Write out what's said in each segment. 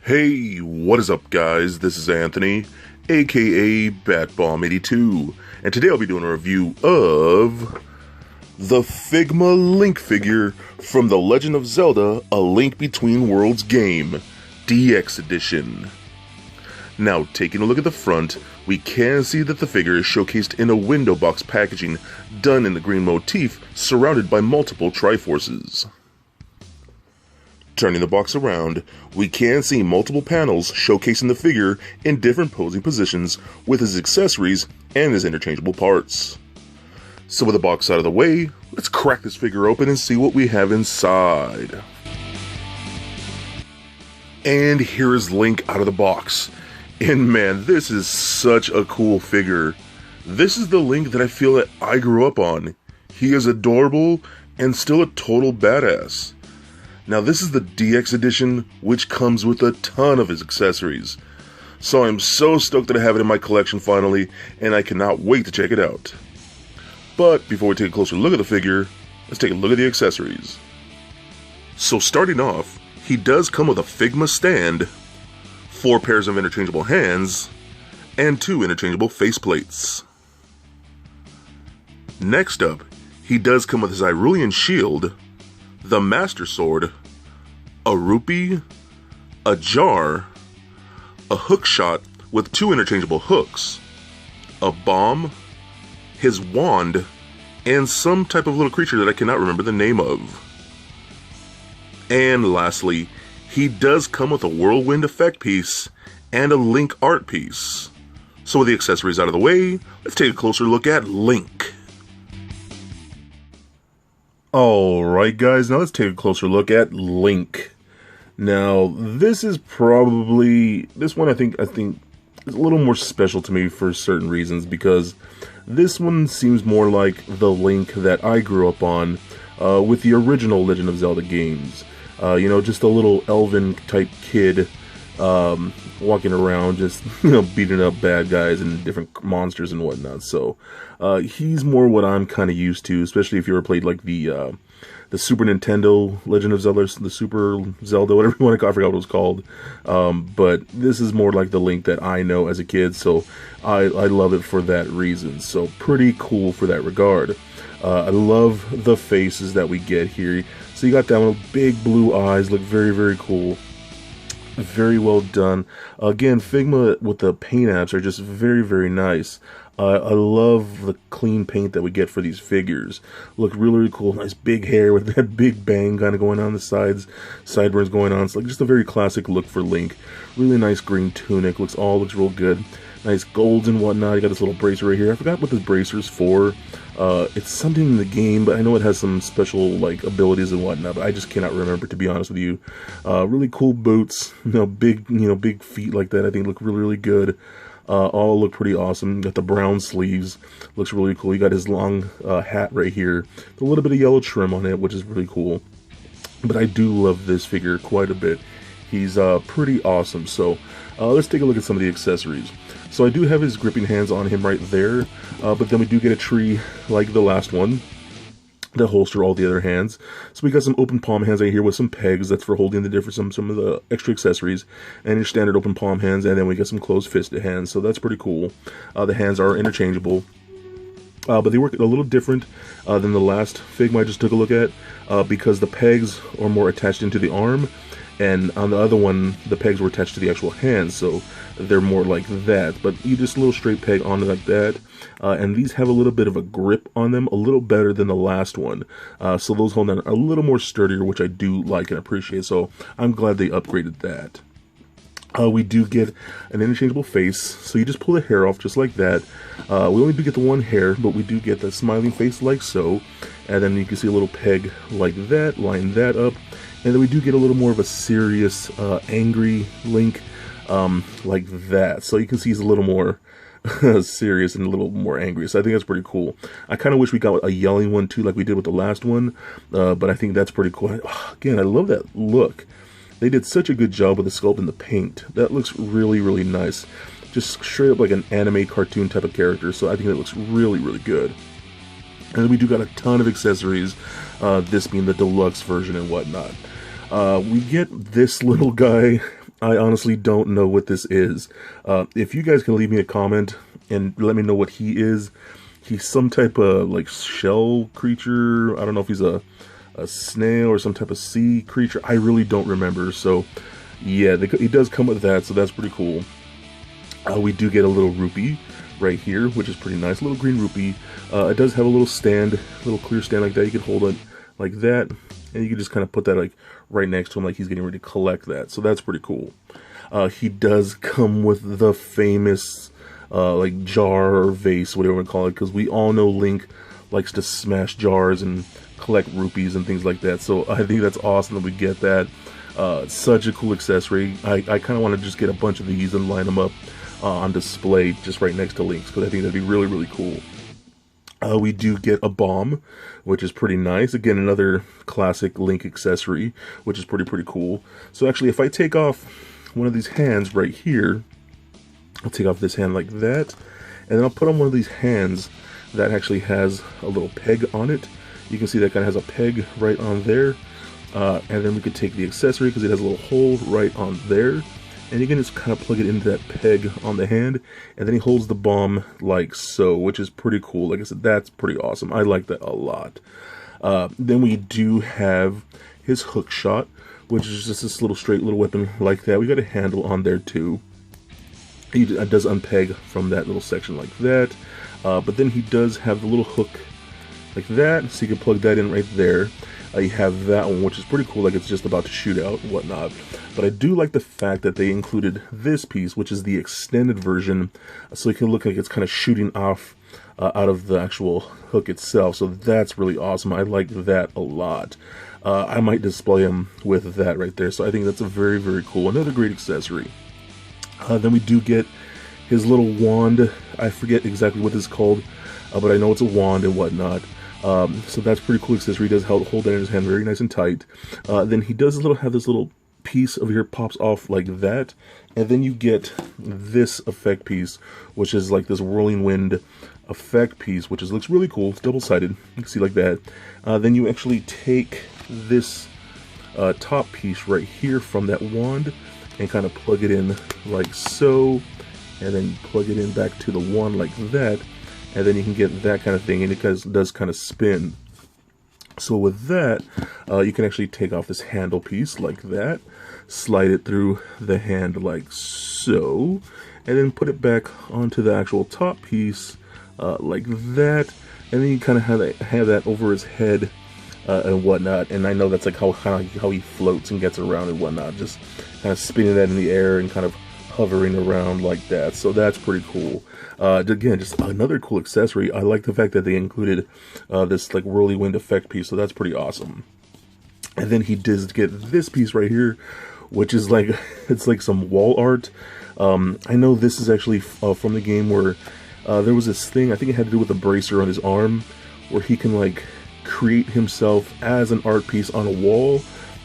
Hey, what is up guys? This is Anthony, aka BatBomb82, and today I'll be doing a review of the Figma Link figure from The Legend of Zelda: A Link Between Worlds game, DX Edition. Now, taking a look at the front, we can see that the figure is showcased in a window box packaging done in the green motif, surrounded by multiple Triforces. Turning the box around, we can see multiple panels showcasing the figure in different posing positions with his accessories and his interchangeable parts. So with the box out of the way, let's crack this figure open and see what we have inside. And here is Link out of the box. And man, this is such a cool figure. This is the Link that I feel that I grew up on. He is adorable and still a total badass. Now this is the DX edition, which comes with a ton of his accessories. So I'm so stoked that I have it in my collection finally, and I cannot wait to check it out. But before we take a closer look at the figure, let's take a look at the accessories. So starting off, he does come with a Figma stand, 4 pairs of interchangeable hands, and 2 interchangeable faceplates. Next up, he does come with his Irulian shield, the Master Sword, a rupee, a jar, a hook shot with 2 interchangeable hooks, a bomb, his wand, and some type of little creature that I cannot remember the name of. And lastly, he does come with a whirlwind effect piece and a Link art piece. So with the accessories out of the way, let's take a closer look at Link. Alright guys, now let's take a closer look at Link. Now, this one I think is a little more special to me for certain reasons, because this one seems more like the Link that I grew up on with the original Legend of Zelda games. You know, just a little elven type kid walking around, just beating up bad guys and different monsters and whatnot. So he's more what I'm kind of used to, especially if you ever played like the Super Nintendo Legend of Zelda, the Super Zelda, whatever you want to call it, I forgot what it was called. But this is more like the Link that I know as a kid, so I love it for that reason. So pretty cool for that regard. I love the faces that we get here. So you got that one, big blue eyes, look very, very cool. Very well done. Again, Figma with the paint apps are just very, very nice. I love the clean paint that we get for these figures. Look really, really cool. Nice big hair with that big bang kind of going on the sides, sideburns going on. It's like just a very classic look for Link. Really nice green tunic. Looks real good. Nice golds and whatnot. You got this little bracer right here. I forgot what this bracer's for. It's something in the game, but I know it has some special like abilities and whatnot, but I just cannot remember, to be honest with you. Really cool boots, big feet like that. I think look really, really good. All look pretty awesome. Got the brown sleeves, looks really cool. You got his long hat right here, a little bit of yellow trim on it, which is really cool. But I do love this figure quite a bit. He's pretty awesome. So let's take a look at some of the accessories. So I do have his gripping hands on him right there, but then we do get a tree like the last one that holster all the other hands. So we got some open palm hands right here with some pegs. That's for holding the different some of the extra accessories, and your standard open palm hands, and then we get some closed fisted hands. So that's pretty cool. The hands are interchangeable, but they work a little different than the last Figma I just took a look at, because the pegs are more attached into the arm, and on the other one the pegs were attached to the actual hands, so they're more like that. But you just a little straight peg on it like that, and these have a little bit of a grip on them, a little better than the last one, so those hold on a little more sturdier, which I do like and appreciate. So I'm glad they upgraded that. We do get an interchangeable face, so you just pull the hair off just like that. We only do get the one hair, but we do get the smiling face like so, and then you can see a little peg like that, line that up, and then we do get a little more of a serious, angry Link, like that. So you can see he's a little more serious and a little more angry. So I think that's pretty cool. I kind of wish we got a yelling one too, like we did with the last one, but I think that's pretty cool. Again, I love that look. They did such a good job with the sculpt and the paint. That looks really, really nice. Just straight up like an anime cartoon type of character. So I think that looks really, really good. And we do got a ton of accessories, this being the deluxe version and whatnot. We get this little guy I honestly don't know what this is. If you guys can leave me a comment and let me know what he is. He's some type of like shell creature. I don't know if he's a snail or some type of sea creature. I really don't remember. So yeah, he does come with that, so that's pretty cool. We do get a little rupee right here, which is pretty nice. A little green rupee. It does have a little stand, a little clear stand like that. You can hold it like that, and you can just kind of put that like right next to him, like he's getting ready to collect that. So that's pretty cool. He does come with the famous like jar or vase, whatever we call it, because we all know Link likes to smash jars and collect rupees and things like that. So I think that's awesome that we get that. Such a cool accessory. I kind of want to just get a bunch of these and line them up on display just right next to Link's, because I think that'd be really, really cool. We do get a bomb, which is pretty nice. Again, another classic Link accessory, which is pretty cool. So actually, if I take off one of these hands right here, I'll take off this hand like that, and then I'll put on one of these hands that actually has a little peg on it. You can see that kind of has a peg right on there. And then we could take the accessory because it has a little hole right on there. And you can just kind of plug it into that peg on the hand. And then he holds the bomb like so, which is pretty cool. Like I said, that's pretty awesome. I like that a lot. Then we do have his hook shot, which is just this little straight little weapon like that. We got a handle on there too. He does unpeg from that little section like that. But then he does have the little hook like that, so you can plug that in right there. You have that one, which is pretty cool, like it's just about to shoot out and whatnot. But I do like the fact that they included this piece, which is the extended version, so it can look like it's kind of shooting off out of the actual hook itself. So that's really awesome. I like that a lot. I might display him with that right there. So I think that's a very, very cool. Another great accessory. Then we do get his little wand. I forget exactly what this is called, but I know it's a wand and whatnot. So that's pretty cool accessory. He does hold that in his hand very nice and tight. Then he does have this little piece over here pops off like that, and then you get this effect piece, which is like this whirling wind effect piece, which looks really cool. It's double-sided. You can see like that. Then you actually take this top piece right here from that wand and kind of plug it in like so, and then plug it in back to the wand like that. And then you can get that kind of thing, and it does kind of spin. So with that, you can actually take off this handle piece like that, slide it through the hand like so, and then put it back onto the actual top piece like that. And then you kind of have that over his head and whatnot. And I know that's like how he floats and gets around and whatnot, just kind of spinning that in the air and kind of hovering around like that. So that's pretty cool. Again, just another cool accessory. I like the fact that they included this like whirlwind effect piece, so that's pretty awesome. And then he does get this piece right here, which is like, it's like some wall art. I know this is actually from the game where there was this thing, I think it had to do with a bracer on his arm, where he can like create himself as an art piece on a wall,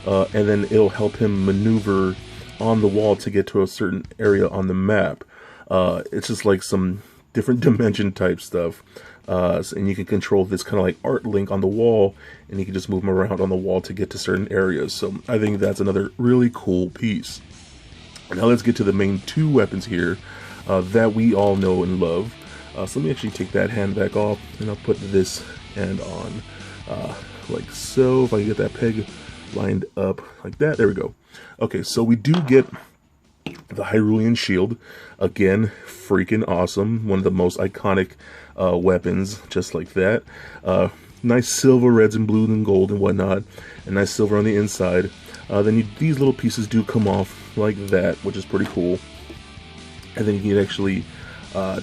and then it'll help him maneuver on the wall to get to a certain area on the map. It's just like some different dimension type stuff, and you can control this kind of like art Link on the wall, and you can just move him around on the wall to get to certain areas. So I think that's another really cool piece. Now let's get to the main two weapons here that we all know and love. So let me actually take that hand back off, and I'll put this hand on like so. If I can get that peg lined up like that, there we go. Okay, so we do get the Hyrulean Shield. Again, freaking awesome. One of the most iconic weapons, just like that. Nice silver, reds and blue and gold and whatnot. And nice silver on the inside. Then these little pieces do come off like that, which is pretty cool. And then you can actually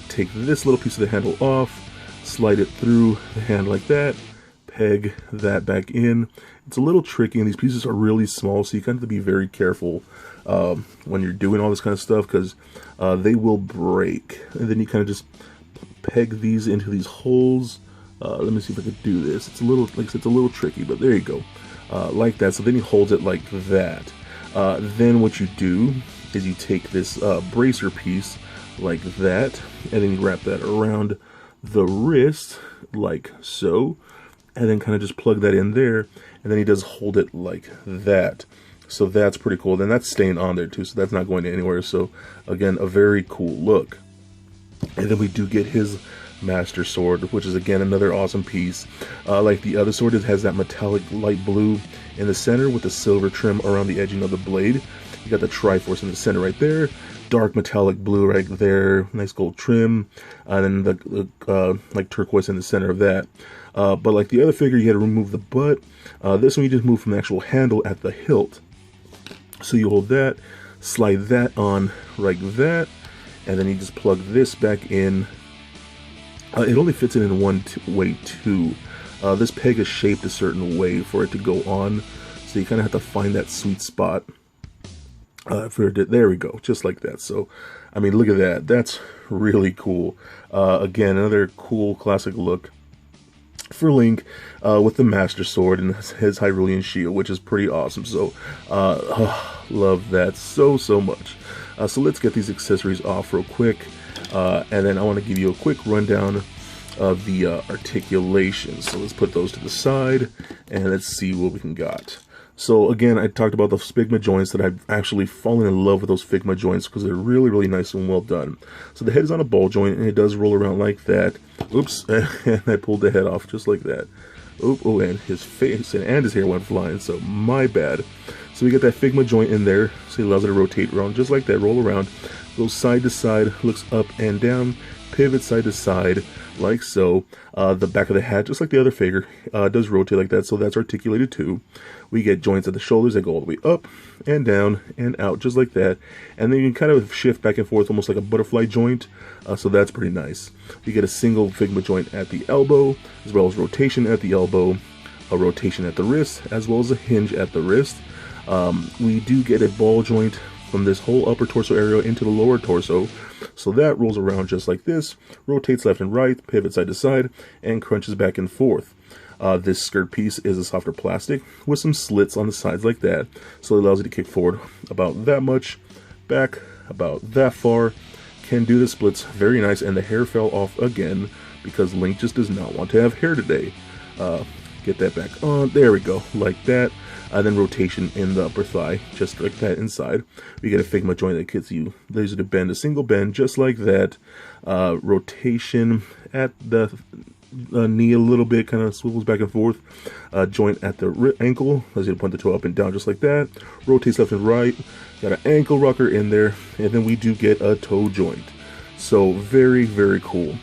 take this little piece of the handle off, slide it through the hand like that, peg that back in. It's a little tricky, and these pieces are really small, so you kind of have to be very careful when you're doing all this kind of stuff, because they will break. And then you kind of just peg these into these holes. Let me see if I can do this. It's a little, like I said, it's a little tricky, but there you go, like that. So then he holds it like that. Then what you do is you take this bracer piece like that, and then you wrap that around the wrist like so, and then kind of just plug that in there, and then he does hold it like that. So that's pretty cool. Then that's staying on there too, so that's not going anywhere. So again, a very cool look. And then we do get his Master Sword, which is again another awesome piece. Like the other sword, it has that metallic light blue in the center with the silver trim around the edging of the blade. You got the Triforce in the center right there, dark metallic blue right there, nice gold trim, and then the like turquoise in the center of that. But like the other figure, you had to remove the butt. This one you just move from the actual handle at the hilt. So you hold that, slide that on like that, and then you just plug this back in. It only fits it in one way too. This peg is shaped a certain way for it to go on, so you kind of have to find that sweet spot. There we go, just like that. So, I mean, look at that. That's really cool. Again, another cool classic look for Link with the Master Sword and his Hyrulean shield, which is pretty awesome. So, love that so much. So let's get these accessories off real quick, and then I want to give you a quick rundown of the articulations. So let's put those to the side, and let's see what we can got. So again, I talked about those Figma joints, that I've actually fallen in love with those Figma joints because they're really nice and well done. So the head is on a ball joint, and it does roll around like that. Oops, and I pulled the head off just like that. Oh, and his face and his hair went flying, so my bad. So we get that Figma joint in there, so it allows it to rotate around just like that, roll around, goes side to side, looks up and down, pivot side to side, like so. The back of the hat, just like the other figure, does rotate like that, so that's articulated too. We get joints at the shoulders that go all the way up and down and out, just like that. And then you can kind of shift back and forth, almost like a butterfly joint, so that's pretty nice. You get a single Figma joint at the elbow, as well as rotation at the elbow, a rotation at the wrist, as well as a hinge at the wrist. We do get a ball joint from this whole upper torso area into the lower torso, so that rolls around just like this, rotates left and right, pivots side to side, and crunches back and forth. This skirt piece is a softer plastic with some slits on the sides like that, so it allows you to kick forward about that much, back about that far, can do the splits very nice, and the hair fell off again because Link just does not want to have hair today. Get that back on, there we go, like that. Then rotation in the upper thigh, just like that inside. We get a Figma joint that gets you laser to bend, a single bend, just like that. Rotation at the knee a little bit, kind of swivels back and forth. Joint at the ankle, as you point the toe up and down, just like that. Rotates left and right. Got an ankle rocker in there, and then we do get a toe joint. So very cool.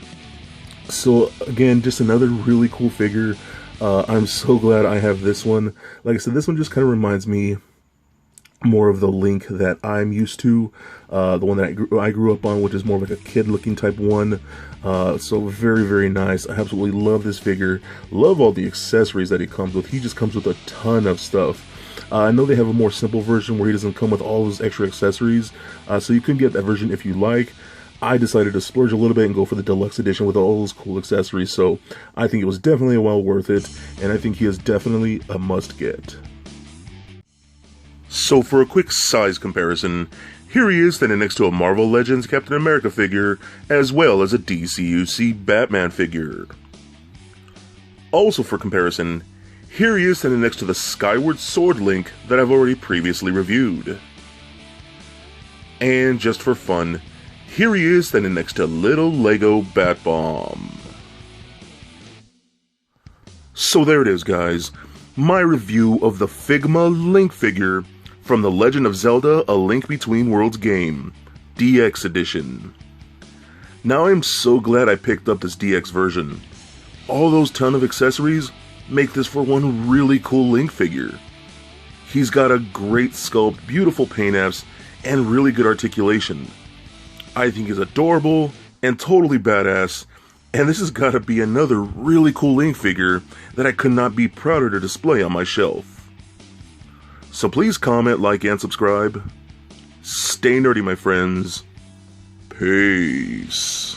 So again, just another really cool figure. I'm so glad I have this one. Like I said, this one just kind of reminds me more of the Link that I'm used to, the one that I grew up on, which is more like a kid-looking type one. So very nice. I absolutely love this figure. Love all the accessories that he comes with. He just comes with a ton of stuff. I know they have a more simple version where he doesn't come with all those extra accessories, so you can get that version if you like. I decided to splurge a little bit and go for the deluxe edition with all those cool accessories, so I think it was definitely well worth it, and I think he is definitely a must-get. So for a quick size comparison, here he is standing next to a Marvel Legends Captain America figure, as well as a DCUC Batman figure. Also for comparison, here he is standing next to the Skyward Sword Link that I've already previously reviewed. And just for fun, here he is standing next to little Lego Bat Bomb. So there it is, guys. My review of the Figma Link figure from The Legend of Zelda: A Link Between Worlds game, DX Edition. Now I'm so glad I picked up this DX version. All those ton of accessories make this for one really cool Link figure. He's got a great sculpt, beautiful paint apps, and really good articulation. I think he's adorable and totally badass, and this has got to be another really cool Link figure that I could not be prouder to display on my shelf. So please comment, like, and subscribe. Stay nerdy, my friends. Peace.